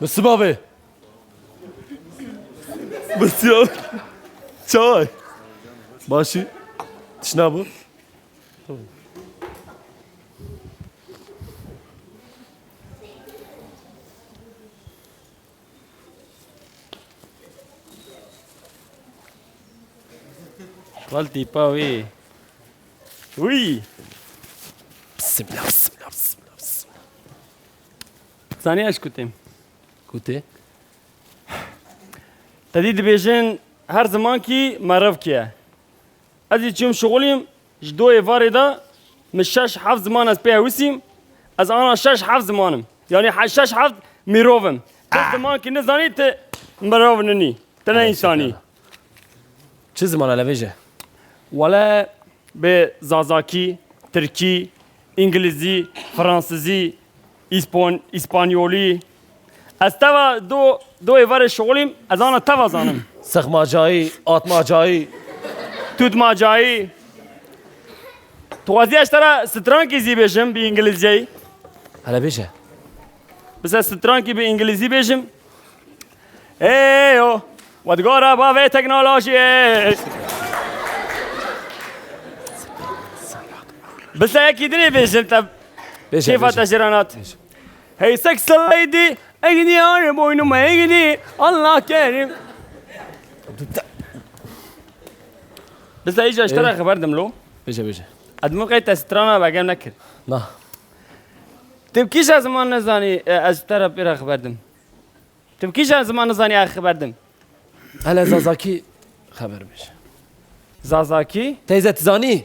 بالسبابة بس يا چای باشی تشنه بود غلطي باوي وي بسم الله بسم الله بسم الله بسم الله ثانية ايش كنتم؟ كوتي تديد بيجن هر زمان كي مرف كيه ازي تشوم شغليم جدوي فاردا مش شاش حفظ زمان از بيه وسيم از انا شاش حفظ زمانم يعني شاش حفظ ميروفم زمان كي نزاني ت مروفنني تنا انساني چه زمان على وجه ولا بزازاكي تركي انجليزي فرنسيزي اسبانيولي از توا دو ایوار شغلیم از آن توا زانم سخما جایی آتما جایی توت ما جایی توازی اشترا سترانکی زی بیشم بی انگلیزی على وجه بس سترانکی بی انگلیزی بیشم ایو ودگارا باوی تکنولوژی بس یکی دنی بیشم تب بجه كيف تجرانات هي سكس ليدي اجدي انا بوينما اجدي الله كريم بس ايجي اشترى خبر دملو بجه ادمو قيت استرانا باقي نكر نا تبكيش زمان نزاني اشترى بيرا خبر دم تبكيش زمان نزاني خبر دم هلا زازاكي خبر بجه زازاكي تيزة زاني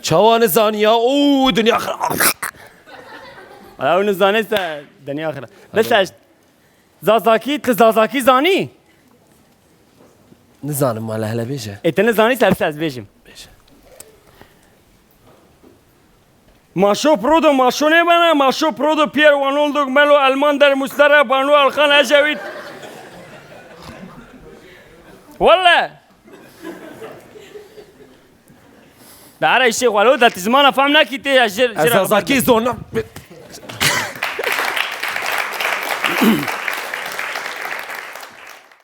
چوان زانیا او دنیا آخر او نزاني دنيا اخرى بس زازاكي زاني نزانم مال هلا بيجه انت نزاني سبساز بيجم بيجه ماشو برودو ماشو نبنا ماشو برودو بير وانولدو ملو المان در مسترا بانو الخان اجاويد والله دعرا الشيخ ولو ده تزمان فهمنا كي تي زازاكي زونا